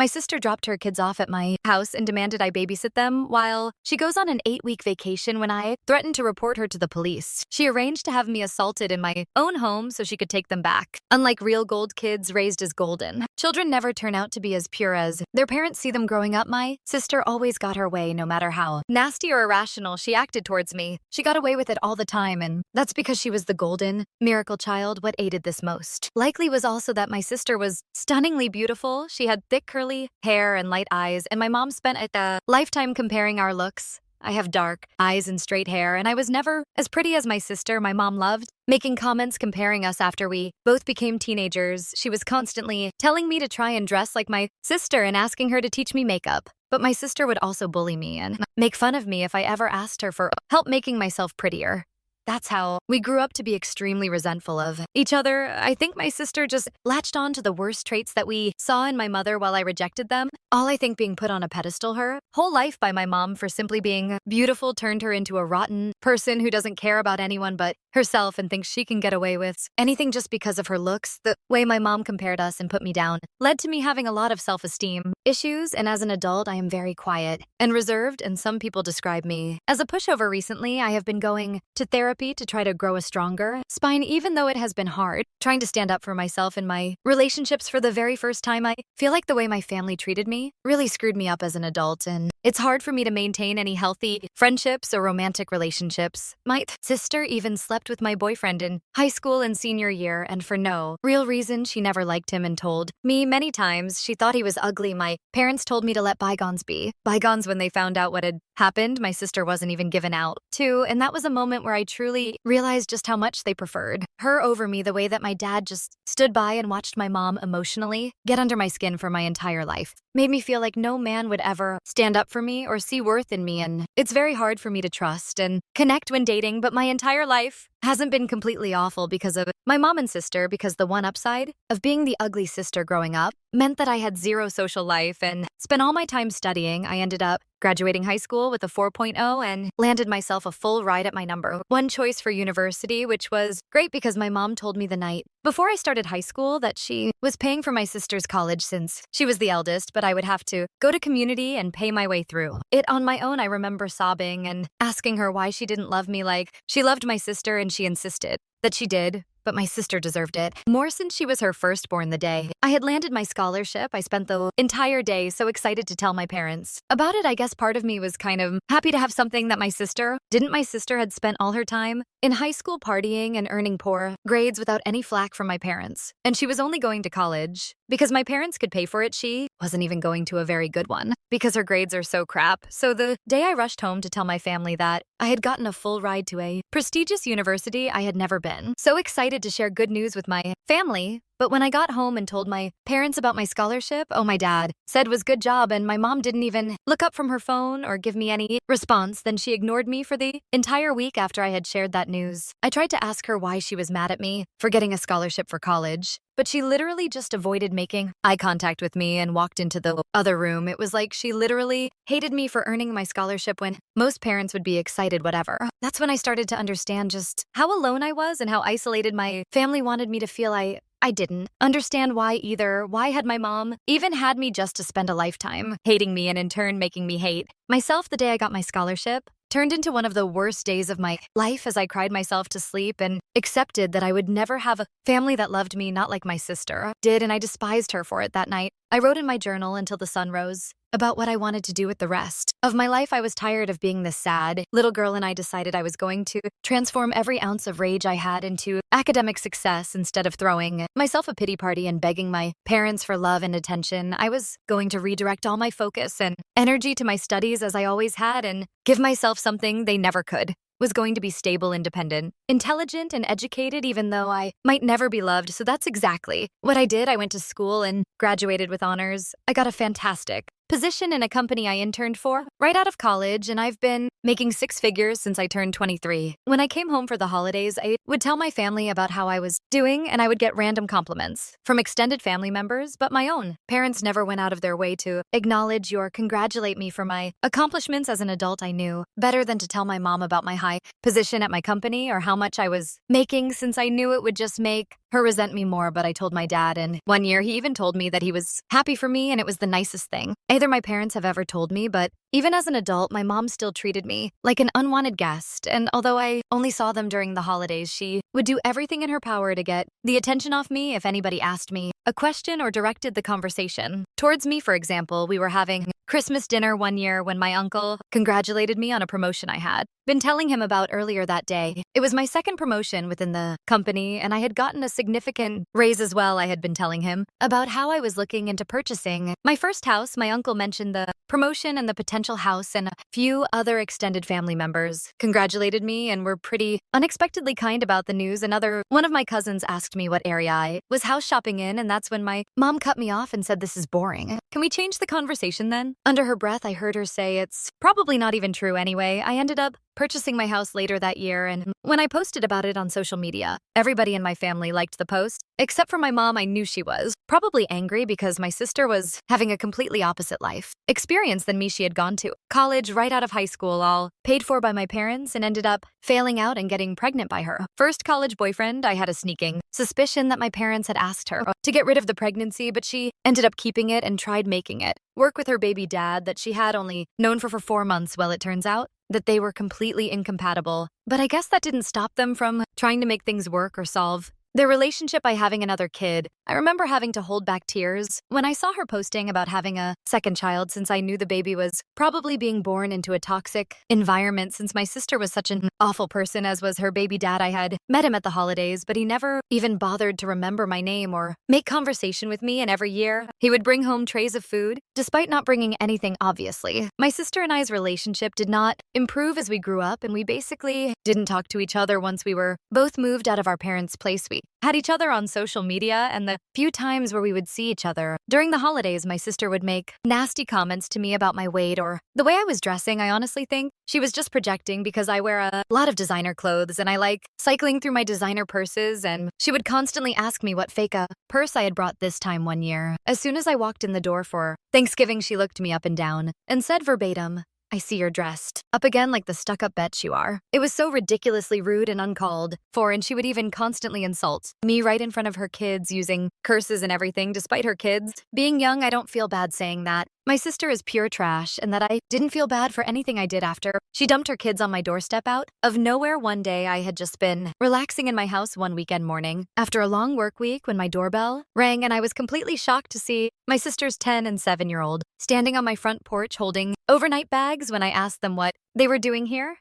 My sister dropped her kids off at my house and demanded I babysit them while she goes on an 8-week vacation when I threatened to report her to the police. She arranged to have me assaulted in my own home so she could take them back. Unlike real gold kids raised as golden, children never turn out to be as pure as their parents see them growing up. My sister always got her way no matter how nasty or irrational she acted towards me. She got away with it all the time, and that's because she was the golden miracle child. What aided this most likely was also that my sister was stunningly beautiful. She had thick curly hair and light eyes, and my mom spent a lifetime comparing our looks. I have dark eyes and straight hair, and I was never as pretty as my sister. My mom loved making comments comparing us after we both became teenagers. She was constantly telling me to try and dress like my sister and asking her to teach me makeup. But my sister would also bully me and make fun of me if I ever asked her for help making myself prettier. That's how we grew up to be extremely resentful of each other. I think my sister just latched on to the worst traits that we saw in my mother while I rejected them. All I think being put on a pedestal her whole life by my mom for simply being beautiful turned her into a rotten person who doesn't care about anyone but herself and thinks she can get away with anything just because of her looks. The way my mom compared us and put me down led to me having a lot of self-esteem issues, and as an adult, I am very quiet and reserved, and some people describe me as a pushover. Recently, I have been going to therapy to try to grow a stronger spine, even though it has been hard trying to stand up for myself in my relationships for the very first time. I feel like the way my family treated me really screwed me up as an adult, and it's hard for me to maintain any healthy friendships or romantic relationships. My sister even slept with my boyfriend in high school and senior year, and for no real reason. She never liked him and told me many times she thought he was ugly. My parents told me to let bygones be bygones when they found out what had happened. My sister wasn't even given out to, and that was a moment where I truly realized just how much they preferred her over me, the way that my dad just stood by and watched my mom emotionally get under my skin for my entire life. Made me feel like no man would ever stand up for me or see worth in me, and it's very hard for me to trust and connect when dating, but my entire life hasn't been completely awful because of my mom and sister, because the one upside of being the ugly sister growing up meant that I had zero social life and spent all my time studying. I ended up graduating high school with a 4.0 and landed myself a full ride at my number one choice for university, which was great because my mom told me the night before I started high school that she was paying for my sister's college since she was the eldest, but I would have to go to community and pay my way through it on my own. I remember sobbing and asking her why she didn't love me like she loved my sister, and she insisted that she did. But my sister deserved it more since she was her firstborn. The day I had landed my scholarship, I spent the entire day so excited to tell my parents about it. I guess part of me was kind of happy to have something that my sister didn't. My sister had spent all her time in high school partying and earning poor grades without any flack from my parents. And she was only going to college because my parents could pay for it. She wasn't even going to a very good one because her grades are so crap. So the day I rushed home to tell my family that I had gotten a full ride to a prestigious university I had never been. So excited to share good news with my family. But when I got home and told my parents about my scholarship, my dad said was good job, and my mom didn't even look up from her phone or give me any response. Then she ignored me for the entire week after I had shared that news. I tried to ask her why she was mad at me for getting a scholarship for college, but she literally just avoided making eye contact with me and walked into the other room. It was like she literally hated me for earning my scholarship when most parents would be excited, whatever. That's when I started to understand just how alone I was and how isolated my family wanted me to feel. I didn't understand why either. Why had my mom even had me just to spend a lifetime hating me and in turn making me hate myself? The day I got my scholarship turned into one of the worst days of my life as I cried myself to sleep and accepted that I would never have a family that loved me, not like my sister did, and I despised her for it. That night, I wrote in my journal until the sun rose about what I wanted to do with the rest of my life. I was tired of being this sad little girl, and I decided I was going to transform every ounce of rage I had into academic success. Instead of throwing myself a pity party and begging my parents for love and attention, I was going to redirect all my focus and energy to my studies as I always had and give myself something they never could. Was going to be stable, independent, intelligent, and educated, even though I might never be loved. So that's exactly what I did. I went to school and graduated with honors. I got a fantastic position in a company I interned for right out of college, and I've been making six figures since I turned 23. When I came home for the holidays, I would tell my family about how I was doing, and I would get random compliments from extended family members, but my own parents never went out of their way to acknowledge or congratulate me for my accomplishments. As an adult, I knew better than to tell my mom about my high position at my company or how much I was making, since I knew it would just make her resent me more, but I told my dad, and one year he even told me that he was happy for me and it was the nicest thing either my parents have ever told me, but even as an adult, my mom still treated me like an unwanted guest, and although I only saw them during the holidays, she would do everything in her power to get the attention off me if anybody asked me a question or directed the conversation towards me. For example, we were having Christmas dinner one year when my uncle congratulated me on a promotion I had been telling him about earlier that day. It was my second promotion within the company, and I had gotten a significant raise as well. I had been telling him about how I was looking into purchasing my first house. My uncle mentioned the promotion and the potential house, and a few other extended family members congratulated me and were pretty unexpectedly kind about the news. One of my cousins asked me what area I was house shopping in, and that's when my mom cut me off and said, "This is boring. Can we change the conversation then?" Under her breath, I heard her say, "It's probably not even true anyway." I ended up purchasing my house later that year, and when I posted about it on social media, everybody in my family liked the post, except for my mom. I knew she was probably angry because my sister was having a completely opposite life experience than me. She had gone to college right out of high school, all paid for by my parents, and ended up failing out and getting pregnant by her first college boyfriend. I had a sneaking suspicion that my parents had asked her to get rid of the pregnancy, but she ended up keeping it and tried making it work with her baby dad that she had only known for 4 months. Well, it turns out that they were completely incompatible, but I guess that didn't stop them from trying to make things work or solve their relationship by having another kid. I remember having to hold back tears when I saw her posting about having a second child, since I knew the baby was probably being born into a toxic environment, since my sister was such an awful person, as was her baby dad. I had met him at the holidays, but he never even bothered to remember my name or make conversation with me, and every year he would bring home trays of food, despite not bringing anything, obviously. My sister and I's relationship did not improve as we grew up, and we basically didn't talk to each other once we were both moved out of our parents' place. We had each other on social media, and the few times where we would see each other during the holidays, my sister would make nasty comments to me about my weight or the way I was dressing. I honestly think she was just projecting because I wear a lot of designer clothes and I like cycling through my designer purses, and she would constantly ask me what fake purse I had brought this time one year. As soon as I walked in the door for Thanksgiving, she looked me up and down and said verbatim, "I see you're dressed up again like the stuck-up bitch you are." It was so ridiculously rude and uncalled for, and she would even constantly insult me right in front of her kids, using curses and everything. Despite her kids being young, I don't feel bad saying that my sister is pure trash, and that I didn't feel bad for anything I did after she dumped her kids on my doorstep out of nowhere one day. I had just been relaxing in my house one weekend morning after a long work week when my doorbell rang, and I was completely shocked to see my sister's 10 and 7-year-old standing on my front porch holding overnight bags. When I asked them what they were doing here,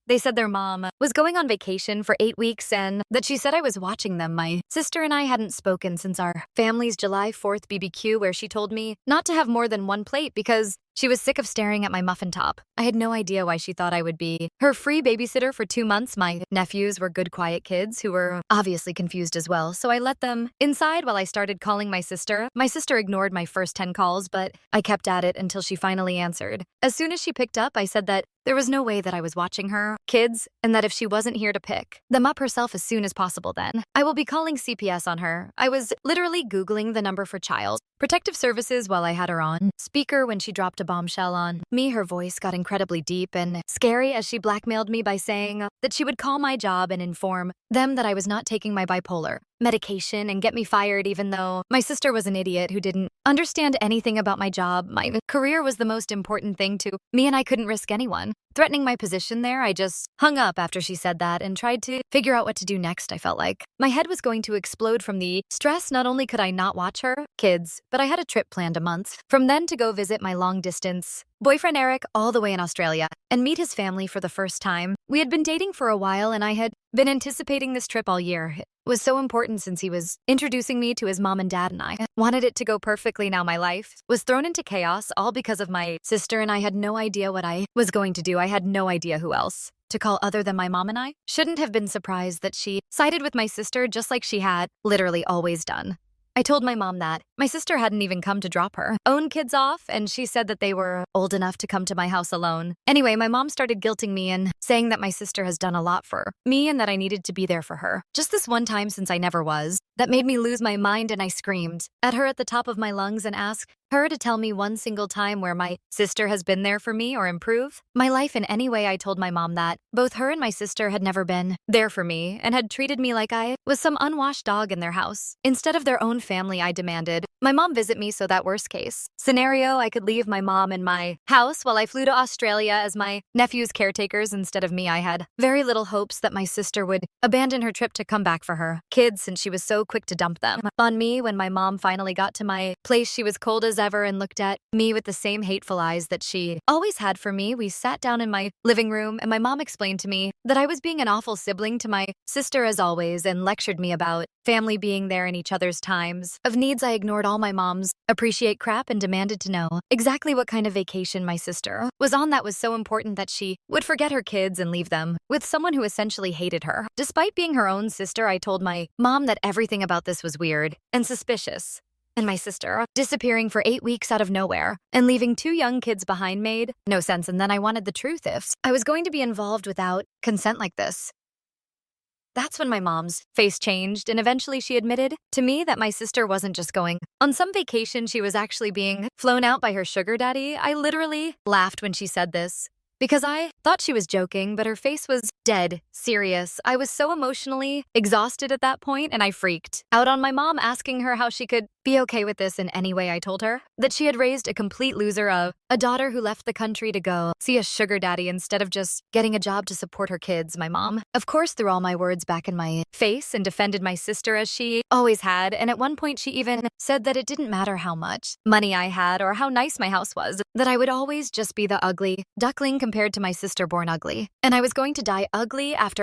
they said their mom was going on vacation for 8 weeks and that she said I was watching them. My sister and I hadn't spoken since our family's July 4th BBQ, where she told me not to have more than one plate because she was sick of staring at my muffin top. I had no idea why she thought I would be her free babysitter for 2 months. My nephews were good, quiet kids who were obviously confused as well, so I let them inside while I started calling my sister. My sister ignored my first 10 calls, but I kept at it until she finally answered. As soon as she picked up, I said that there was no way that I was watching her kids, and that if she wasn't here to pick them up herself as soon as possible, then I will be calling CPS on her. I was literally Googling the number for Child Protective Services while I had her on speaker when she dropped a bombshell on me. Her voice got incredibly deep and scary as she blackmailed me by saying that she would call my job and inform them that I was not taking my bipolar medication and get me fired, even though my sister was an idiot who didn't understand anything about my job. My career was the most important thing to me, and I couldn't risk anyone threatening my position there. I just hung up after she said that and tried to figure out what to do next. I felt like my head was going to explode from the stress. Not only could I not watch her kids, but I had a trip planned a month from then to go visit my long-distance boyfriend Eric all the way in Australia and meet his family for the first time. We had been dating for a while, and I had been anticipating this trip all year. It was so important since he was introducing me to his mom and dad, and I wanted it to go perfectly. Now my life was thrown into chaos, all because of my sister, and I had no idea what I was going to do. I had no idea who else to call other than my mom, and I shouldn't have been surprised that she sided with my sister just like she had literally always done. I told my mom that my sister hadn't even come to drop her own kids off, and she said that they were old enough to come to my house alone. Anyway, my mom started guilting me and saying that my sister has done a lot for me and that I needed to be there for her. Just this one time, since I never was, that made me lose my mind, and I screamed at her at the top of my lungs and asked her to tell me one single time where my sister has been there for me or improve my life in any way. I told my mom that both her and my sister had never been there for me and had treated me like I was some unwashed dog in their house. Instead of their own family, I demanded my mom visit me so that worst case scenario, I could leave my mom in my house while I flew to Australia as my nephew's caretakers instead of me. I had very little hopes that my sister would abandon her trip to come back for her kids since she was so quick to dump them on me. When my mom finally got to my place, she was cold as ever and looked at me with the same hateful eyes that she always had for me. We sat down in my living room and my mom explained to me that I was being an awful sibling to my sister as always and lectured me about family being there in each other's times of needs. I ignored all my mom's appreciate crap and demanded to know exactly what kind of vacation my sister was on that was so important that she would forget her kids and leave them with someone who essentially hated her. Despite being her own sister, I told my mom that everything about this was weird and suspicious. And my sister disappearing for 8 weeks out of nowhere and leaving 2 young kids behind made no sense. And then I wanted the truth if I was going to be involved without consent like this. That's when my mom's face changed, and eventually she admitted to me that my sister wasn't just going on some vacation, she was actually being flown out by her sugar daddy. I literally laughed when she said this because I thought she was joking, but her face was dead serious. I was so emotionally exhausted at that point, and I freaked out on my mom, asking her how she could be okay with this in any way. I told her that she had raised a complete loser of a daughter who left the country to go see a sugar daddy instead of just getting a job to support her kids. My mom, of course, threw all my words back in my face and defended my sister as she always had. And at one point, she even said that it didn't matter how much money I had or how nice my house was, that I would always just be the ugly duckling compared to my sister born ugly. And I was going to die ugly after.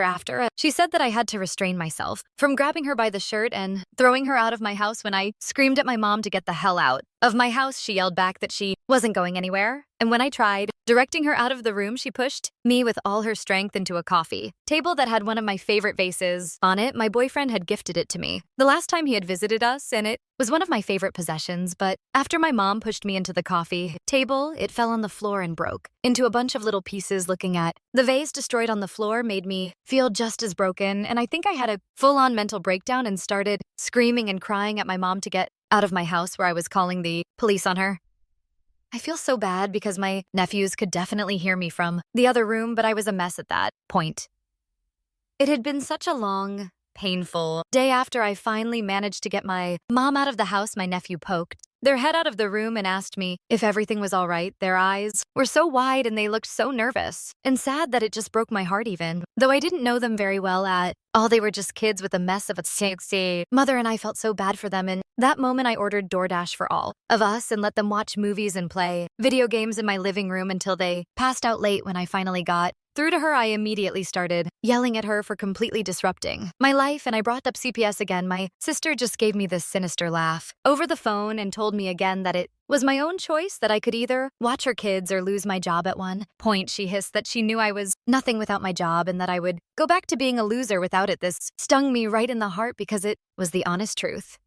She said that I had to restrain myself from grabbing her by the shirt and throwing her out of my house. When I screamed at my mom to get the hell out of my house, she yelled back that she wasn't going anywhere. And when I tried directing her out of the room, she pushed me with all her strength into a coffee table that had one of my favorite vases on it. My boyfriend had gifted it to me the last time he had visited us, and it was one of my favorite possessions. But after my mom pushed me into the coffee table, it fell on the floor and broke into a bunch of little pieces. Looking at the vase destroyed on the floor made me feel just as broken, and I think I had a full-on mental breakdown and started screaming and crying at my mom to get out of my house, where I was calling the police on her. I feel so bad because my nephews could definitely hear me from the other room, but I was a mess at that point. It had been such a long, painful day. After I finally managed to get my mom out of the house, my nephew poked their head out of the room and asked me if everything was all right. Their eyes were so wide and they looked so nervous and sad that it just broke my heart. Even though I didn't know them very well at all, they were just kids with a mess of a sexy mother, and I felt so bad for them. In that moment, I ordered DoorDash for all of us and let them watch movies and play video games in my living room until they passed out late. When I finally got through to her, I immediately started yelling at her for completely disrupting my life, and I brought up CPS again. My sister just gave me this sinister laugh over the phone and told me again that it was my own choice, that I could either watch her kids or lose my job. At one point, she hissed that she knew I was nothing without my job and that I would go back to being a loser without it. This stung me right in the heart because it was the honest truth.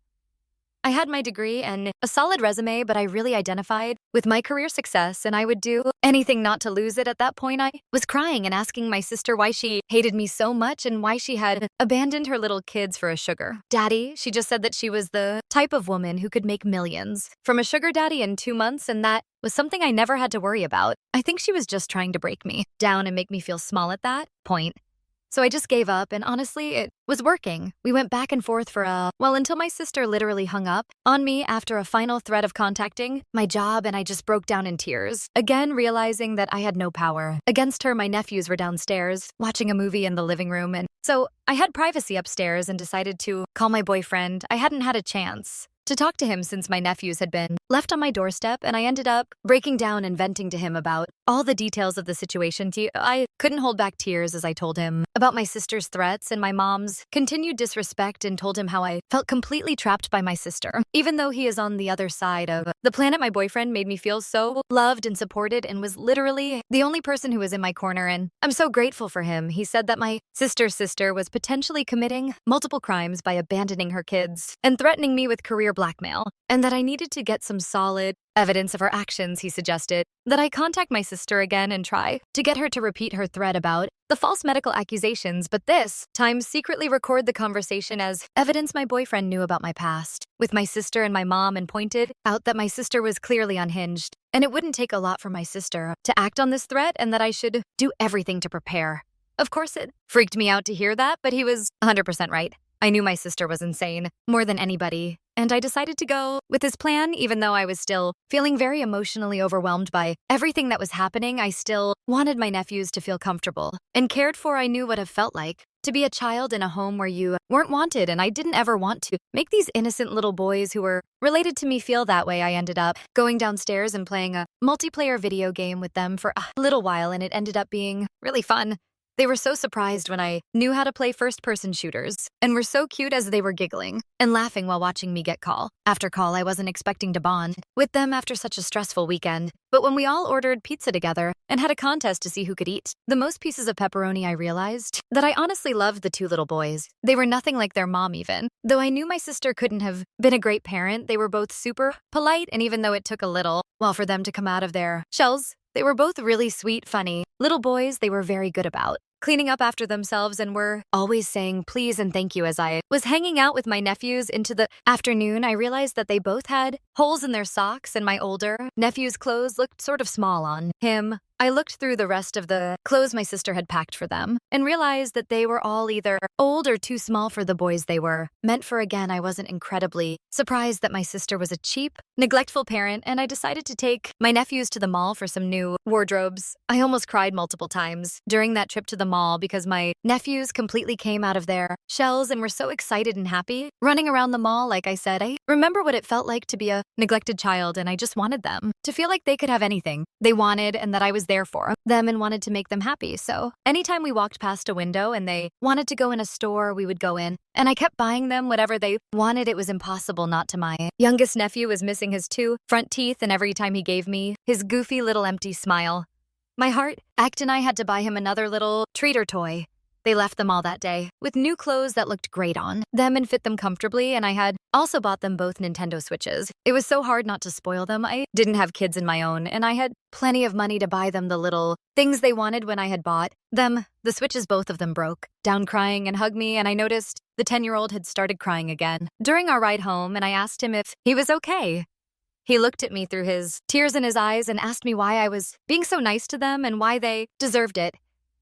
I had my degree and a solid resume, but I really identified with my career success, and I would do anything not to lose it. At that point, I was crying and asking my sister why she hated me so much and why she had abandoned her little kids for a sugar daddy. She just said that she was the type of woman who could make millions from a sugar daddy in 2 months, and that was something I never had to worry about. I think she was just trying to break me down and make me feel small at that point. So I just gave up, and honestly, it was working. We went back and forth for until my sister literally hung up on me after a final threat of contacting my job, and I just broke down in tears. Again, realizing that I had no power against her. My nephews were downstairs watching a movie in the living room, and so I had privacy upstairs and decided to call my boyfriend. I hadn't had a chance to talk to him since my nephews had been left on my doorstep, and I ended up breaking down and venting to him about all the details of the situation. I couldn't hold back tears as I told him about my sister's threats and my mom's continued disrespect, and told him how I felt completely trapped by my sister. Even though he is on the other side of the planet, my boyfriend made me feel so loved and supported and was literally the only person who was in my corner, and I'm so grateful for him. He said that my sister's sister was potentially committing multiple crimes by abandoning her kids and threatening me with career blackmail, and that I needed to get some some solid evidence of her actions, he suggested that I contact my sister again and try to get her to repeat her threat about the false medical accusations, but this time secretly record the conversation as evidence my boyfriend knew about my past with my sister and my mom, and pointed out that my sister was clearly unhinged and it wouldn't take a lot for my sister to act on this threat and that I should do everything to prepare. Of course, it freaked me out to hear that, but he was 100% right. I knew my sister was insane, more than anybody, and I decided to go with his plan even though I was still feeling very emotionally overwhelmed by everything that was happening. I still wanted my nephews to feel comfortable and cared for. I knew what it felt like to be a child in a home where you weren't wanted, and I didn't ever want to make these innocent little boys who were related to me feel that way. I ended up going downstairs and playing a multiplayer video game with them for a little while, and it ended up being really fun. They were so surprised when I knew how to play first-person shooters, and were so cute as they were giggling and laughing while watching me get call after call. I wasn't expecting to bond with them after such a stressful weekend, but when we all ordered pizza together and had a contest to see who could eat the most pieces of pepperoni, I realized that I honestly loved the two little boys. They were nothing like their mom even. Though I knew my sister couldn't have been a great parent, they were both super polite, and even though it took a little while for them to come out of their shells, they were both really sweet, funny little boys. They were very good about cleaning up after themselves and were always saying please and thank you. As I was hanging out with my nephews into the afternoon, I realized that they both had holes in their socks, and my older nephew's clothes looked sort of small on him. I looked through the rest of the clothes my sister had packed for them and realized that they were all either old or too small for the boys they were meant for. Again, I wasn't incredibly surprised that my sister was a cheap, neglectful parent, and I decided to take my nephews to the mall for some new wardrobes. I almost cried multiple times during that trip to the mall because my nephews completely came out of their shells and were so excited and happy running around the mall. Like I said, I remember what it felt like to be a neglected child, and I just wanted them to feel like they could have anything they wanted and that I was there for them and wanted to make them happy. So anytime we walked past a window and they wanted to go in a store, we would go in, and I kept buying them whatever they wanted. It was impossible not to. My youngest nephew was missing his two front teeth, and every time he gave me his goofy little empty smile, my heart ached, and I had to buy him another little treat or toy. They left them all that day with new clothes that looked great on them and fit them comfortably, and I had also bought them both Nintendo Switches. It was so hard not to spoil them. I didn't have kids in my own, and I had plenty of money to buy them the little things they wanted. When I had bought them the Switches, both of them broke down crying and hugged me, and I noticed the 10-year-old had started crying again during our ride home, and I asked him if he was okay. He looked at me through his tears in his eyes and asked me why I was being so nice to them and why they deserved it.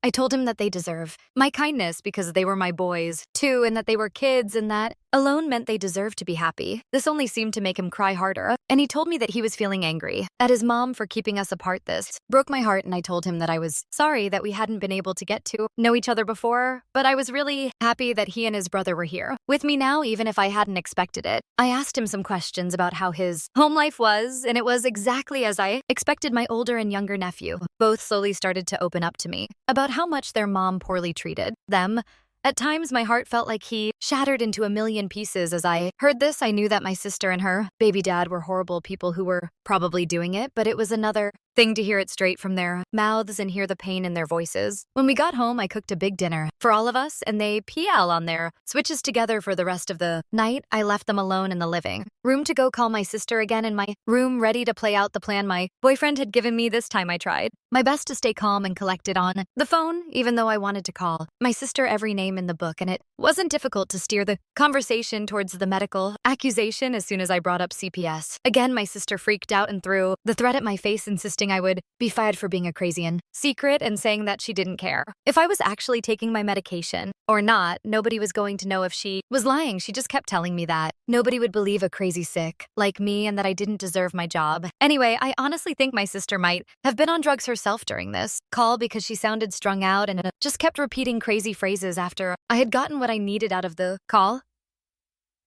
I told him that they deserve my kindness because they were my boys, too, and that they were kids, and that alone meant they deserved to be happy. This only seemed to make him cry harder, and he told me that he was feeling angry at his mom for keeping us apart. This broke my heart, and I told him that I was sorry that we hadn't been able to get to know each other before, but I was really happy that he and his brother were here with me now, even if I hadn't expected it. I asked him some questions about how his home life was, and it was exactly as I expected. My older and younger nephew both slowly started to open up to me about how much their mom poorly treated them. At times, my heart felt like he shattered into a million pieces. As I heard this, I knew that my sister and her baby dad were horrible people who were probably doing it, but it was another thing to hear it straight from their mouths and hear the pain in their voices. When we got home, I cooked a big dinner for all of us, and they PL on their Switches together for the rest of the night. I left them alone in the living room to go call my sister again in my room, ready to play out the plan my boyfriend had given me. This time I tried my best to stay calm and collected on the phone, even though I wanted to call my sister every name in the book, and it wasn't difficult to steer the conversation towards the medical accusation as soon as I brought up CPS. Again, my sister freaked out and threw the threat at my face, insisting I would be fired for being a crazy in secret and saying that she didn't care if I was actually taking my medication or not. Nobody was going to know if she was lying. She just kept telling me that nobody would believe a crazy sick like me and that I didn't deserve my job. Anyway, I honestly think my sister might have been on drugs herself during this call because she sounded strung out and just kept repeating crazy phrases after I had gotten what I needed out of the call.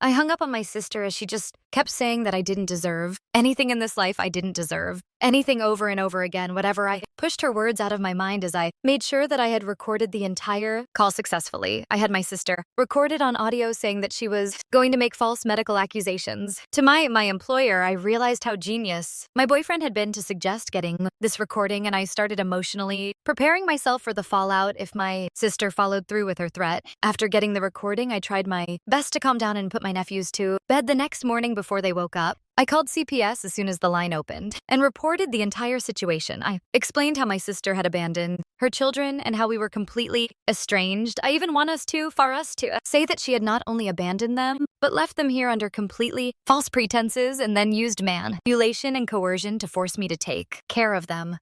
I hung up on my sister as she just kept saying that I didn't deserve anything in this life. I didn't deserve anything, over and over again. Whatever. I pushed her words out of my mind as I made sure that I had recorded the entire call successfully. I had my sister recorded on audio saying that she was going to make false medical accusations to my employer. I realized how genius my boyfriend had been to suggest getting this recording, and I started emotionally preparing myself for the fallout if my sister followed through with her threat. After getting the recording, I tried my best to calm down and put my nephews to bed the next morning before they woke up. I called CPS as soon as the line opened and reported the entire situation. I explained how my sister had abandoned her children and how we were completely estranged. I even want for us to say that she had not only abandoned them, but left them here under completely false pretenses and then used manipulation and coercion to force me to take care of them.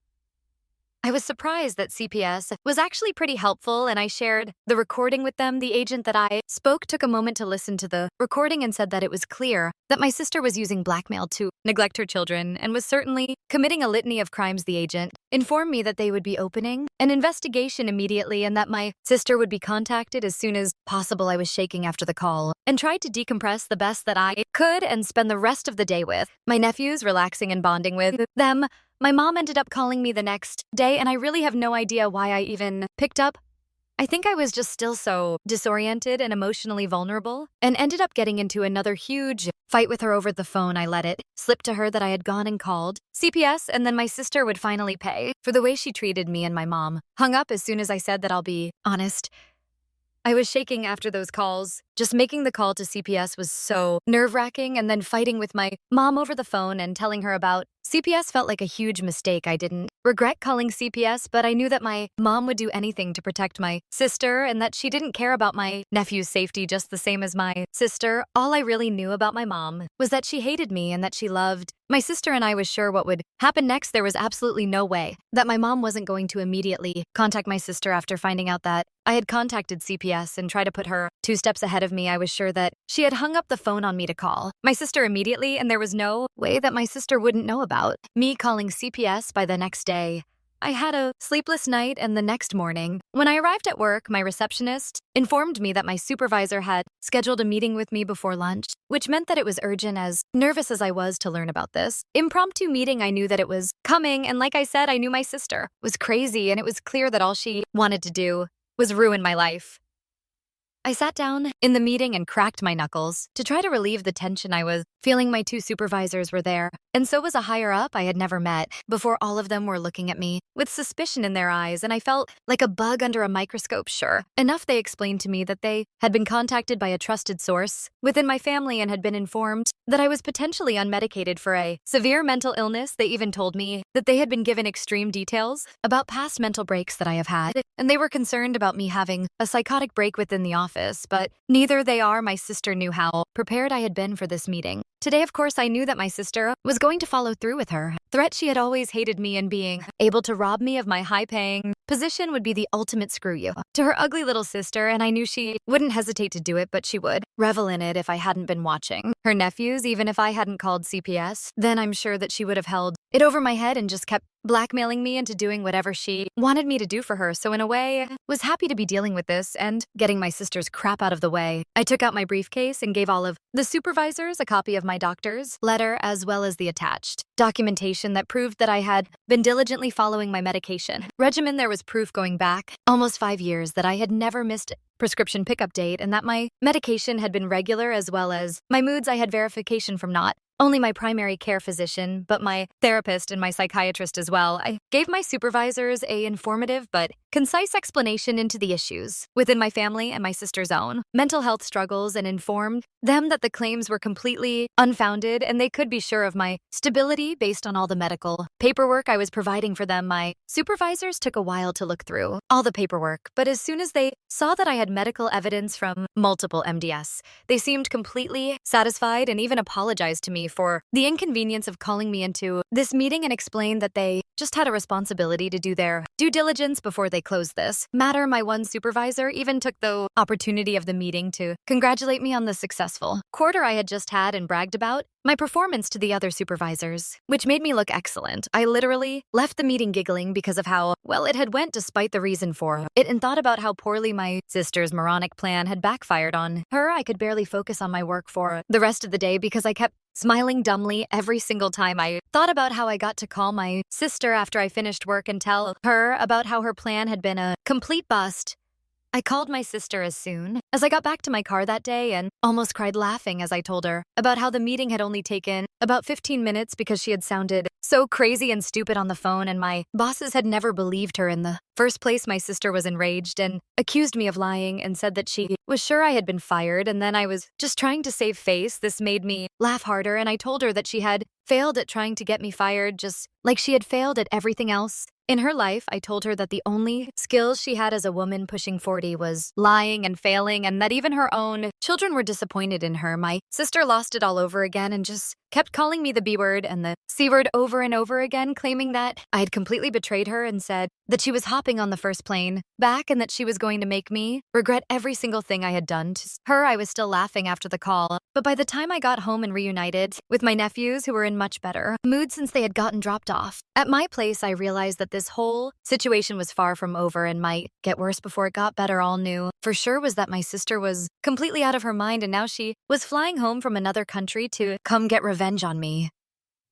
I was surprised that CPS was actually pretty helpful, and I shared the recording with them. The agent that I spoke took a moment to listen to the recording and said that it was clear that my sister was using blackmail to neglect her children and was certainly committing a litany of crimes. The agent informed me that they would be opening an investigation immediately and that my sister would be contacted as soon as possible. I was shaking after the call and tried to decompress the best that I could and spend the rest of the day with my nephews, relaxing and bonding with them. My mom ended up calling me the next day, and I really have no idea why I even picked up. I think I was just still so disoriented and emotionally vulnerable, and ended up getting into another huge fight with her over the phone. I let it slip to her that I had gone and called CPS, and then my sister would finally pay for the way she treated me, and my mom hung up as soon as I said that. I'll be honest, I was shaking after those calls. Just making the call to CPS was so nerve-wracking, and then fighting with my mom over the phone and telling her about CPS felt like a huge mistake. I didn't regret calling CPS, but I knew that my mom would do anything to protect my sister and that she didn't care about my nephew's safety just the same as my sister. All I really knew about my mom was that she hated me and that she loved my sister, and I was sure what would happen next. There was absolutely no way that my mom wasn't going to immediately contact my sister after finding out that I had contacted CPS and tried to put her 2 steps ahead of me. I was sure that she had hung up the phone on me to call my sister immediately, and there was no way that my sister wouldn't know about me calling CPS by the next day. I had a sleepless night, and the next morning, when I arrived at work, my receptionist informed me that my supervisor had scheduled a meeting with me before lunch, which meant that it was urgent. As nervous as I was to learn about this impromptu meeting, I knew that it was coming, and like I said, I knew my sister was crazy, and it was clear that all she wanted to do was ruin my life. I sat down in the meeting and cracked my knuckles to try to relieve the tension I was feeling. My 2 supervisors were there, and so was a higher up I had never met before. All of them were looking at me with suspicion in their eyes, and I felt like a bug under a microscope. Sure enough, they explained to me that they had been contacted by a trusted source within my family and had been informed that I was potentially unmedicated for a severe mental illness. They even told me that they had been given extreme details about past mental breaks that I have had, and they were concerned about me having a psychotic break within the office, but neither they or my sister knew how prepared I had been for this meeting. Today, of course, I knew that my sister was going to follow through with her threat. She had always hated me, and being able to rob me of my high-paying position would be the ultimate screw you to her ugly little sister, and I knew she wouldn't hesitate to do it, but she would revel in it if I hadn't been watching her nephews. Even if I hadn't called CPS, then I'm sure that she would have held it over my head and just kept blackmailing me into doing whatever she wanted me to do for her. So in a way, I was happy to be dealing with this and getting my sister's crap out of the way. I took out my briefcase and gave all of the supervisors a copy of my doctor's letter, as well as the attached documentation that proved that I had been diligently following my medication regimen. There was proof going back almost 5 years that I had never missed prescription pickup date and that my medication had been regular, as well as my moods. I had verification from not only my primary care physician, but my therapist and my psychiatrist as well. I gave my supervisors a informative but concise explanation into the issues within my family and my sister's own mental health struggles, and informed them that the claims were completely unfounded and they could be sure of my stability based on all the medical paperwork I was providing for them. My supervisors took a while to look through all the paperwork, but as soon as they saw that I had medical evidence from multiple MDS, they seemed completely satisfied and even apologized to me for the inconvenience of calling me into this meeting, and explained that they just had a responsibility to do their due diligence before they closed this matter. My one supervisor even took the opportunity of the meeting to congratulate me on the successful quarter I had just had and bragged about my performance to the other supervisors, which made me look excellent. I literally left the meeting giggling because of how well it had went despite the reason for it, and thought about how poorly my sister's moronic plan had backfired on her. I could barely focus on my work for the rest of the day because I kept smiling dumbly every single time I thought about how I got to call my sister after I finished work and tell her about how her plan had been a complete bust. I called my sister as soon as I got back to my car that day and almost cried laughing as I told her about how the meeting had only taken about 15 minutes because she had sounded so crazy and stupid on the phone, and my bosses had never believed her in the first place. My sister was enraged and accused me of lying and said that she was sure I had been fired, and then I was just trying to save face. This made me laugh harder, and I told her that she had failed at trying to get me fired just like she had failed at everything else in her life. I told her that the only skills she had as a woman pushing 40 was lying and failing, and that even her own children were disappointed in her. My sister lost it all over again and just kept calling me the B word and the C word over and over again, claiming that I had completely betrayed her and said that she was hopping on the first plane back and that she was going to make me regret every single thing I had done to her. I was still laughing after the call, but by the time I got home and reunited with my nephews, who were in much better mood since they had gotten dropped off at my place, I realized that this whole situation was far from over and might get worse before it got better. All knew for sure was that my sister was completely out of her mind, and now she was flying home from another country to come get revenge on me.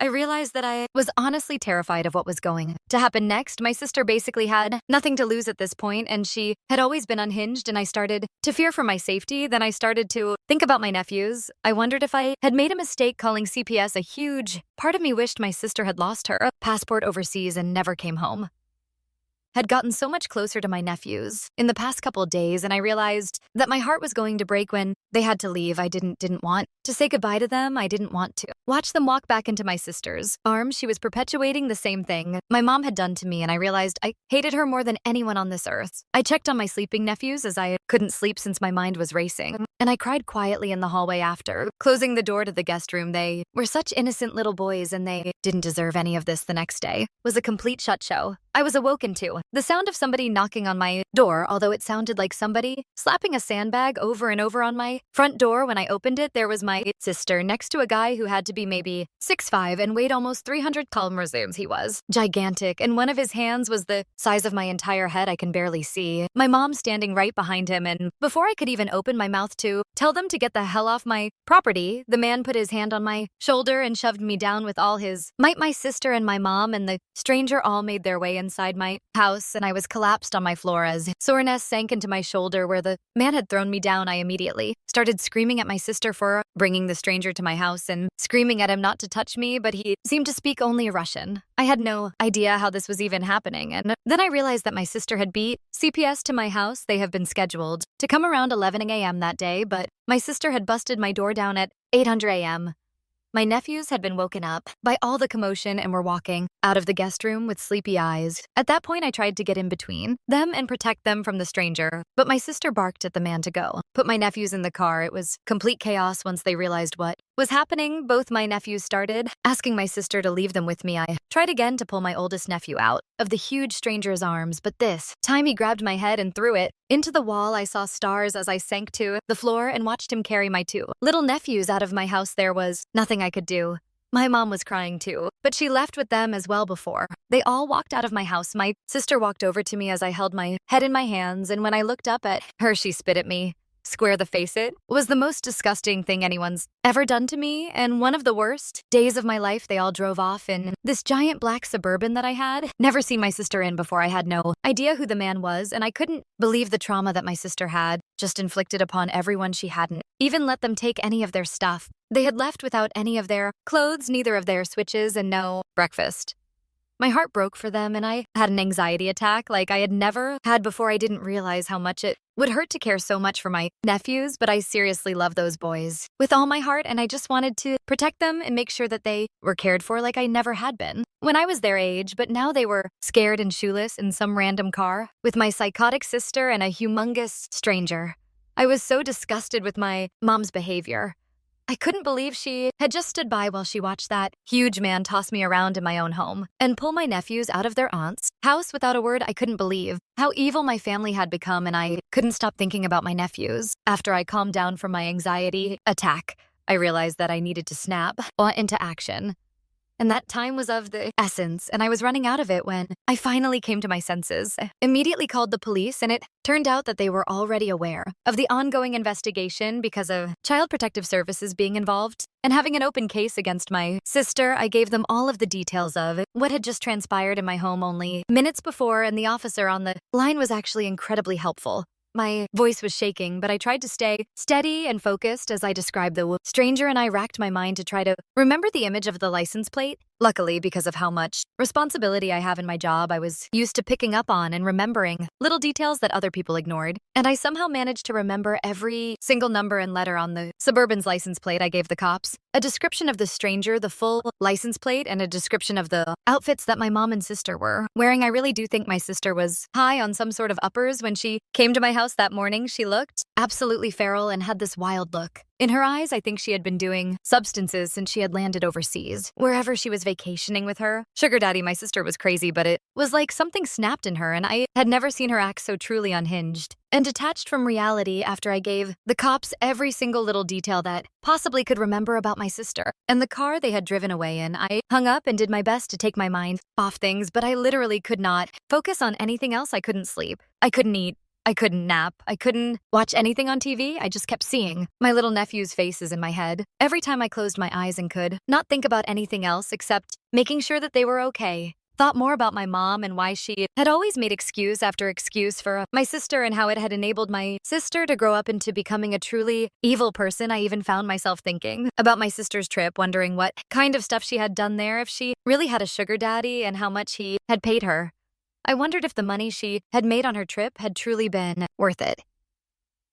I realized that I was honestly terrified of what was going to happen next. My sister basically had nothing to lose at this point, and she had always been unhinged, and I started to fear for my safety. Then I started to think about my nephews. I wondered if I had made a mistake calling CPS. A huge part of me wished my sister had lost her passport overseas and never came home. Had gotten so much closer to my nephews in the past couple days, and I realized that my heart was going to break when they had to leave. I didn't want to say goodbye to them. I didn't want to watch them walk back into my sister's arms. She was perpetuating the same thing my mom had done to me, and I realized I hated her more than anyone on this earth. I checked on my sleeping nephews as I couldn't sleep since my mind was racing, and I cried quietly in the hallway after closing the door to the guest room. They were such innocent little boys, and they didn't deserve any of this. The next day was a complete shit show. I was awoken to the sound of somebody knocking on my door, although it sounded like somebody slapping a sandbag over and over on my front door. When I opened it, there was my sister next to a guy who had to be maybe 6'5" and weighed almost 300 kilograms. He was gigantic, and one of his hands was the size of my entire head. I can barely see. My mom standing right behind him, and before I could even open my mouth to tell them to get the hell off my property, the man put his hand on my shoulder and shoved me down with all his might. My sister and my mom and the stranger all made their way inside my house, and I was collapsed on my floor as soreness sank into my shoulder where the man had thrown me down. I immediately started screaming at my sister for bringing the stranger to my house and screaming at him not to touch me, but he seemed to speak only Russian. I had no idea how this was even happening, and then I realized that my sister had beat CPS to my house. They have been scheduled to come around 11 a.m. that day, but my sister had busted my door down at 8:00 a.m. My nephews had been woken up by all the commotion and were walking out of the guest room with sleepy eyes. At that point, I tried to get in between them and protect them from the stranger, but my sister barked at the man to go. Put my nephews in the car. It was complete chaos once they realized what was happening. Both my nephews started asking my sister to leave them with me. I tried again to pull my oldest nephew out of the huge stranger's arms, but this time he grabbed my head and threw it into the wall. I saw stars as I sank to the floor and watched him carry my two little nephews out of my house. There was nothing I could do. My mom was crying too, but she left with them as well before they all walked out of my house. My sister walked over to me as I held my head in my hands, and when I looked up at her, she spit at me square the face. It was the most disgusting thing anyone's ever done to me, and one of the worst days of my life. They all drove off in this giant black Suburban that I had never seen my sister in before. I had no idea who the man was, and I couldn't believe the trauma that my sister had just inflicted upon everyone. She hadn't even let them take any of their stuff. They had left without any of their clothes, neither of their switches, and no breakfast. My heart broke for them, and I had an anxiety attack like I had never had before. I didn't realize how much it would hurt to care so much for my nephews, but I seriously love those boys with all my heart, and I just wanted to protect them and make sure that they were cared for like I never had been when I was their age. But now they were scared and shoeless in some random car with my psychotic sister and a humongous stranger. I was so disgusted with my mom's behavior. I couldn't believe she had just stood by while she watched that huge man toss me around in my own home and pull my nephews out of their aunt's house without a word. I couldn't believe how evil my family had become, and I couldn't stop thinking about my nephews. After I calmed down from my anxiety attack, I realized that I needed to snap into action. And that time was of the essence, and I was running out of it when I finally came to my senses. I immediately called the police, and it turned out that they were already aware of the ongoing investigation because of Child Protective Services being involved and having an open case against my sister. I gave them all of the details of what had just transpired in my home only minutes before, and the officer on the line was actually incredibly helpful. My voice was shaking, but I tried to stay steady and focused as I described the stranger, and I racked my mind to try to remember the image of the license plate. Luckily, because of how much responsibility I have in my job, I was used to picking up on and remembering little details that other people ignored, and I somehow managed to remember every single number and letter on the Suburban's license plate I gave the cops, a description of the stranger, the full license plate, and a description of the outfits that my mom and sister were wearing. I really do think my sister was high on some sort of uppers when she came to my house that morning. She looked absolutely feral and had this wild look. In her eyes, I think she had been doing substances since she had landed overseas, wherever she was vacationing with her sugar daddy. My sister was crazy, but it was like something snapped in her, and I had never seen her act so truly unhinged and detached from reality after I gave the cops every single little detail that possibly could remember about my sister and the car they had driven away in. I hung up and did my best to take my mind off things, but I literally could not focus on anything else. I couldn't sleep. I couldn't eat. I couldn't nap. I couldn't watch anything on TV. I just kept seeing my little nephew's faces in my head every time I closed my eyes and could not think about anything else except making sure that they were okay. Thought more about my mom and why she had always made excuse after excuse for my sister and how it had enabled my sister to grow up into becoming a truly evil person. I even found myself thinking about my sister's trip, wondering what kind of stuff she had done there, if she really had a sugar daddy, and how much he had paid her. I wondered if the money she had made on her trip had truly been worth it.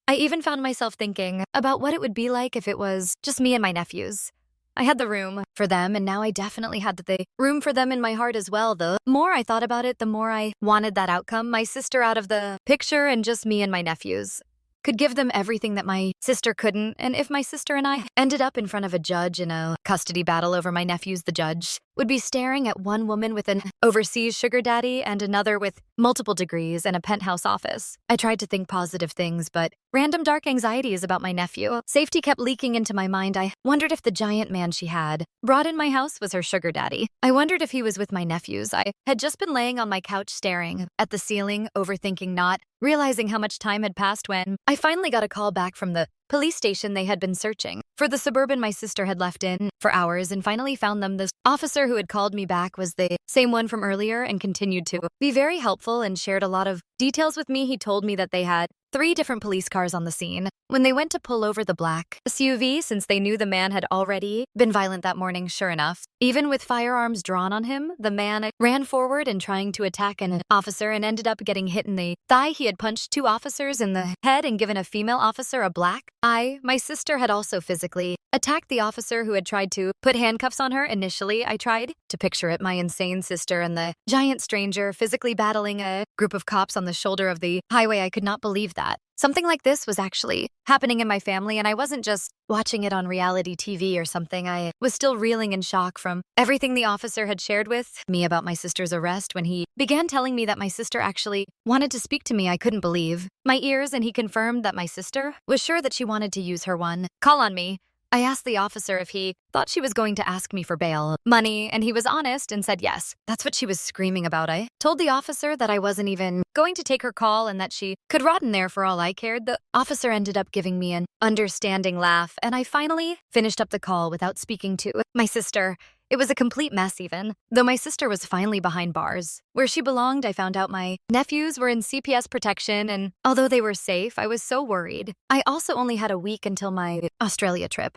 I even found myself thinking about what it would be like if it was just me and my nephews. I had the room for them, and now I definitely had the room for them in my heart as well. The more I thought about it, the more I wanted that outcome, my sister out of the picture and just me and my nephews. Could give them everything that my sister couldn't, and if my sister and I ended up in front of a judge in a custody battle over my nephews, the judge would be staring at one woman with an overseas sugar daddy and another with multiple degrees and a penthouse office. I tried to think positive things, but random dark anxieties about my nephew. Safety kept leaking into my mind. I wondered if the giant man she had brought in my house was her sugar daddy. I wondered if he was with my nephews. I had just been laying on my couch staring at the ceiling, overthinking, not realizing how much time had passed when I finally got a call back from the police station. They had been searching for the Suburban my sister had left in for hours and finally found them. The officer who had called me back was the same one from earlier and continued to be very helpful and shared a lot of details with me. He told me that they had 3 different police cars on the scene. When they went to pull over the black SUV, since they knew the man had already been violent that morning, sure enough, even with firearms drawn on him, the man ran forward and trying to attack an officer and ended up getting hit in the thigh. He had punched 2 officers in the head and given a female officer a black eye. My sister had also physically attacked the officer who had tried to put handcuffs on her. Initially, I tried to picture it, my insane sister and the giant stranger physically battling a group of cops on the shoulder of the highway. I could not believe that something like this was actually happening in my family, and I wasn't just watching it on reality TV or something. I was still reeling in shock from everything the officer had shared with me about my sister's arrest. When he began telling me that my sister actually wanted to speak to me, I couldn't believe my ears, and he confirmed that my sister was sure that she wanted to use her one call on me. I asked the officer if he thought she was going to ask me for bail money, and he was honest and said yes. That's what she was screaming about. I told the officer that I wasn't even going to take her call and that she could rot in there for all I cared. The officer ended up giving me an understanding laugh, and I finally finished up the call without speaking to my sister. It was a complete mess even, though my sister was finally behind bars. Where she belonged, I found out my nephews were in CPS protection, and although they were safe, I was so worried. I also only had a week until my Australia trip.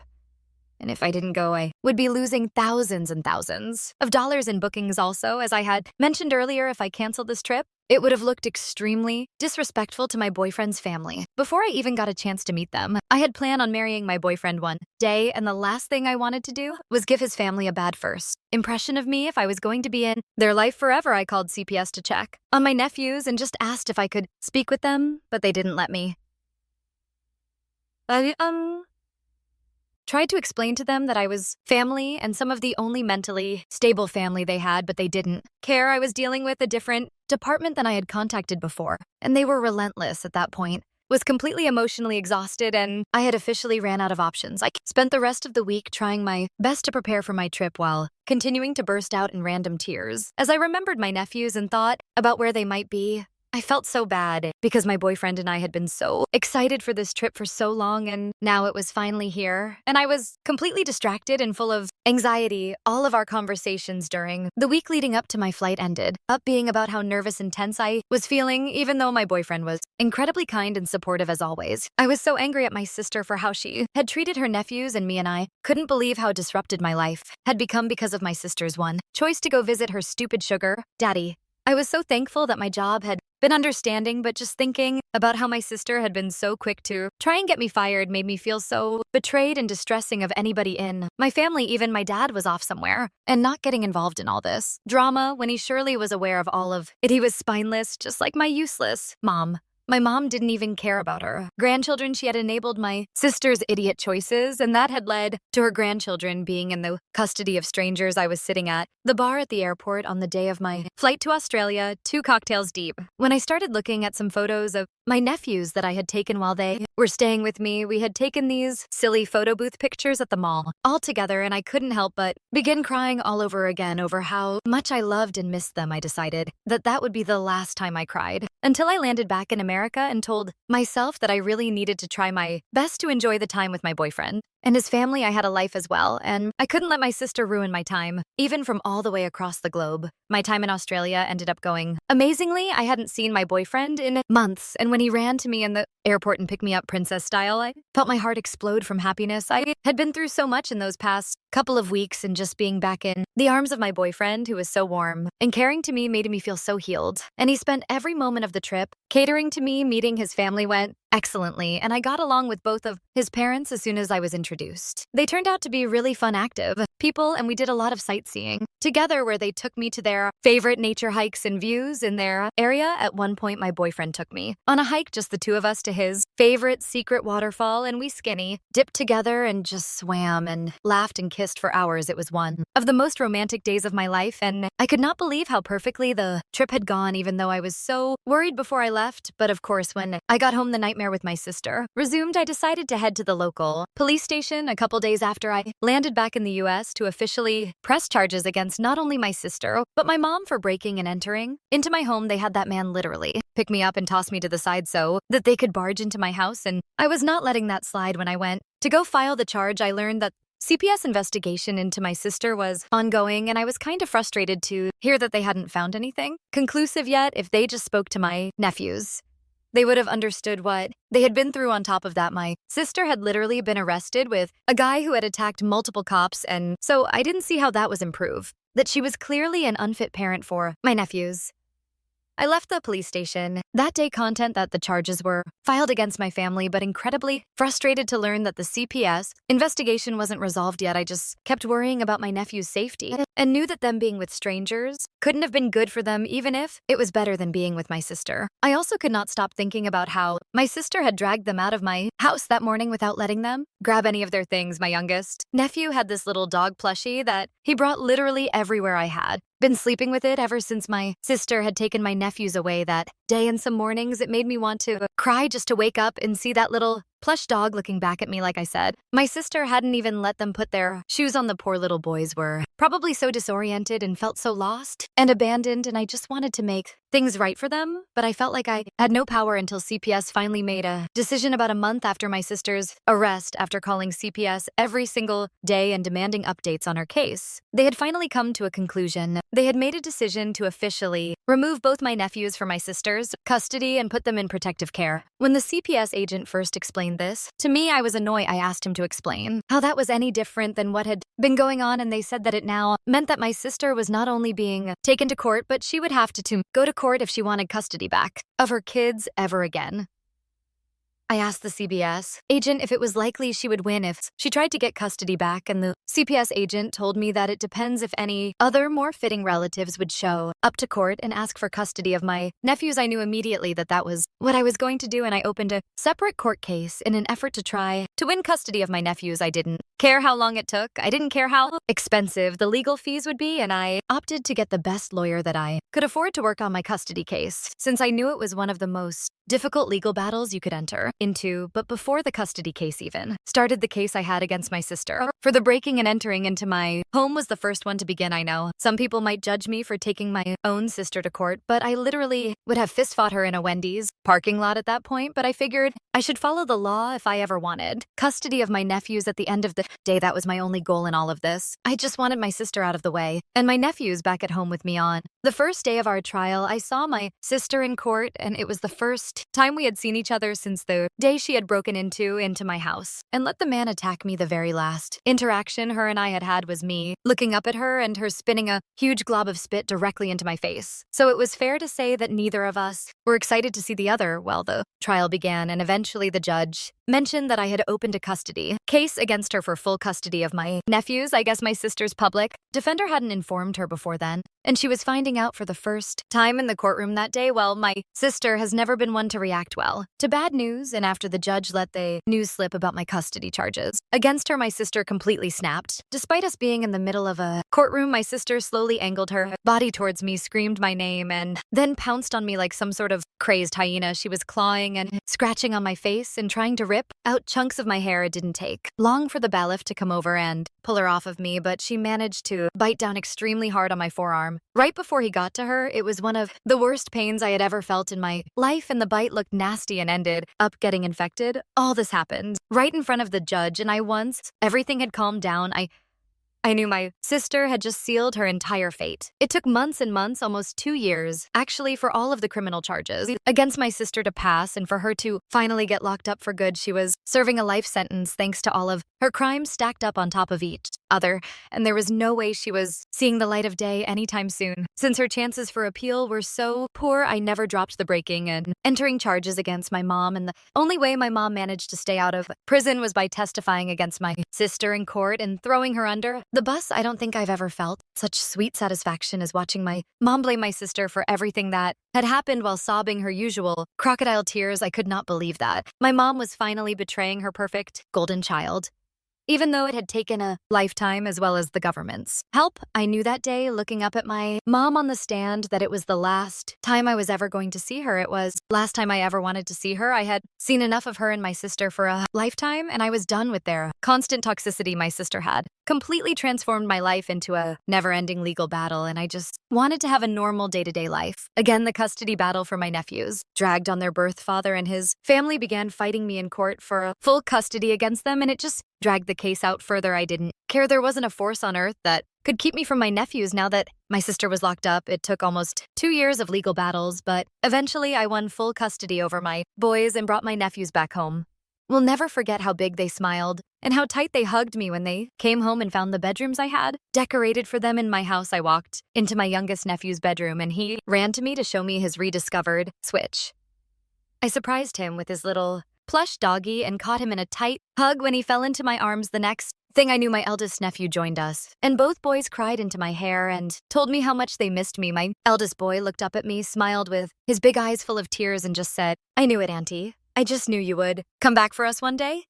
And if I didn't go, I would be losing thousands and thousands of dollars in bookings also. As I had mentioned earlier, if I canceled this trip, it would have looked extremely disrespectful to my boyfriend's family. Before I even got a chance to meet them, I had planned on marrying my boyfriend one day, and the last thing I wanted to do was give his family a bad first impression of me if I was going to be in their life forever. I called CPS to check on my nephews and just asked if I could speak with them, but they didn't let me. Tried to explain to them that I was family and some of the only mentally stable family they had, but they didn't care. I was dealing with a different department than I had contacted before, and they were relentless at that point. Was completely emotionally exhausted, and I had officially ran out of options. I spent the rest of the week trying my best to prepare for my trip while continuing to burst out in random tears as I remembered my nephews and thought about where they might be. I felt so bad because my boyfriend and I had been so excited for this trip for so long, and now it was finally here. And I was completely distracted and full of anxiety. All of our conversations during the week leading up to my flight ended up being about how nervous and tense I was feeling, even though my boyfriend was incredibly kind and supportive as always. I was so angry at my sister for how she had treated her nephews and me, and I couldn't believe how disrupted my life had become because of my sister's one choice to go visit her stupid sugar daddy. I was so thankful that my job had been understanding, but just thinking about how my sister had been so quick to try and get me fired made me feel so betrayed and distressing of anybody in my family. Even my dad was off somewhere and not getting involved in all this drama when he surely was aware of all of it. He was spineless, just like my useless mom. My mom didn't even care about her grandchildren. She had enabled my sister's idiot choices, and that had led to her grandchildren being in the custody of strangers. I was sitting at the bar at the airport on the day of my flight to Australia, 2 cocktails deep, when I started looking at some photos of my nephews that I had taken while they were staying with me. We had taken these silly photo booth pictures at the mall all together, and I couldn't help but begin crying all over again over how much I loved and missed them. I decided that that would be the last time I cried until I landed back in America and told myself that I really needed to try my best to enjoy the time with my boyfriend and his family. I had a life as well, and I couldn't let my sister ruin my time, even from all the way across the globe. My time in Australia ended up going amazingly. I hadn't seen my boyfriend in months, and when he ran to me in the airport and picked me up princess style, I felt my heart explode from happiness. I had been through so much in those past couple of weeks, and just being back in the arms of my boyfriend, who was so warm and caring to me, made me feel so healed. And he spent every moment of the trip catering to me. Meeting his family went excellently, and I got along with both of his parents as soon as I was introduced. They turned out to be really fun, active people, and we did a lot of sightseeing together, where they took me to their favorite nature hikes and views in their area. At one point, my boyfriend took me on a hike, just the two of us, to his favorite secret waterfall, and we skinny dipped together and just swam and laughed and kissed for hours. It was one of the most romantic days of my life, and I could not believe how perfectly the trip had gone, even though I was so worried before I left. But of course, when I got home, the nightmare with my sister resumed. I decided to head to the local police station a couple days after I landed back in the US to officially press charges against not only my sister, but my mom for breaking and entering into my home. They had that man literally pick me up and toss me to the side so that they could barge into my house, and I was not letting that slide. When I went to go file the charge, I learned that CPS investigation into my sister was ongoing, and I was kind of frustrated to hear that they hadn't found anything conclusive yet. If they just spoke to my nephews, they would have understood what they had been through. On top of that, my sister had literally been arrested with a guy who had attacked multiple cops, and so I didn't see how that was improve. That she was clearly an unfit parent for my nephews. I left the police station that day content that the charges were filed against my family, but incredibly frustrated to learn that the CPS investigation wasn't resolved yet. I just kept worrying about my nephew's safety and knew that them being with strangers couldn't have been good for them, even if it was better than being with my sister. I also could not stop thinking about how my sister had dragged them out of my house that morning without letting them grab any of their things. My youngest nephew had this little dog plushie that he brought literally everywhere. I had been sleeping with it ever since my sister had taken my nephews away that day, and some mornings it made me want to cry just to wake up and see that little plush dog looking back at me. Like I said, my sister hadn't even let them put their shoes on. The poor little boys were probably so disoriented and felt so lost and abandoned, and I just wanted to make things right for them, but I felt like I had no power until CPS finally made a decision about a month after my sister's arrest. After calling CPS every single day and demanding updates on her case, they had finally come to a conclusion. They had made a decision to officially remove both my nephews from my sister's custody and put them in protective care. When the CPS agent first explained this to me, I was annoyed. I asked him to explain how that was any different than what had been going on, and they said that it now meant that my sister was not only being taken to court, but she would have to go to court if she wanted custody back of her kids ever again. I asked the CPS agent if it was likely she would win if she tried to get custody back, and the CPS agent told me that it depends if any other more fitting relatives would show up to court and ask for custody of my nephews. I knew immediately that that was what I was going to do, and I opened a separate court case in an effort to try to win custody of my nephews. I didn't care how long it took. I didn't care how expensive the legal fees would be, and I opted to get the best lawyer that I could afford to work on my custody case, since I knew it was one of the most difficult legal battles you could enter into, but before the custody case even started, the case I had against my sister for the breaking and entering into my home was the first one to begin. I know some people might judge me for taking my own sister to court, but I literally would have fist fought her in a Wendy's parking lot at that point. But I figured I should follow the law if I ever wanted custody of my nephews. At the end of the day, that was my only goal in all of this. I just wanted my sister out of the way and my nephews back at home with me. On the first day of our trial, I saw my sister in court, and it was the first time we had seen each other since the day she had broken into my house and let the man attack me. The very last interaction her and I had was me looking up at her and her spitting a huge glob of spit directly into my face. So it was fair to say that neither of us were excited to see the other. Well, the trial began, and eventually the judge mentioned that I had opened a custody case against her for full custody of my nephews. I guess my sister's public defender hadn't informed her before then, and she was finding out for the first time in the courtroom that day. Well, my sister has never been one to react well to bad news, and after the judge let the news slip about my custody charges against her, my sister completely snapped. Despite us being in the middle of a courtroom, my sister slowly angled her body towards me, screamed my name, and then pounced on me like some sort of crazed hyena. She was clawing and scratching on my face and trying to rip out chunks of my hair. It didn't take long for the bailiff to come over and pull her off of me, but she managed to bite down extremely hard on my forearm. Right before he got to her, it was one of the worst pains I had ever felt in my life, and the bite looked nasty and ended up getting infected. All this happened right in front of the judge, and once everything had calmed down, I knew my sister had just sealed her entire fate. It took months and months, almost 2 years, actually, for all of the criminal charges against my sister to pass and for her to finally get locked up for good. She was serving a life sentence thanks to all of her crimes stacked up on top of each other, and there was no way she was seeing the light of day anytime soon. Since her chances for appeal were so poor, I never dropped the breaking and entering charges against my mom, and the only way my mom managed to stay out of prison was by testifying against my sister in court and throwing her under the bus. I don't think I've ever felt such sweet satisfaction as watching my mom blame my sister for everything that had happened while sobbing her usual crocodile tears. I could not believe that my mom was finally betraying her perfect golden child. Even though it had taken a lifetime as well as the government's help, I knew that day, looking up at my mom on the stand, that it was the last time I was ever going to see her. It was last time I ever wanted to see her. I had seen enough of her and my sister for a lifetime, and I was done with their constant toxicity. My sister had completely transformed my life into a never-ending legal battle, and I just wanted to have a normal day-to-day life. Again, the custody battle for my nephews dragged on. Their birth father and his family began fighting me in court for a full custody against them, and it just dragged the case out further. I didn't care. There wasn't a force on earth that could keep me from my nephews now that my sister was locked up. It took almost 2 years of legal battles, but eventually I won full custody over my boys and brought my nephews back home. We'll never forget how big they smiled and how tight they hugged me when they came home and found the bedrooms I had decorated for them in my house. I walked into my youngest nephew's bedroom, and he ran to me to show me his rediscovered Switch. I surprised him with his little plush doggy and caught him in a tight hug when he fell into my arms. The next thing I knew, my eldest nephew joined us, and both boys cried into my hair and told me how much they missed me. My eldest boy looked up at me, smiled with his big eyes full of tears, and just said, "I knew it, Auntie. I just knew you would come back for us one day."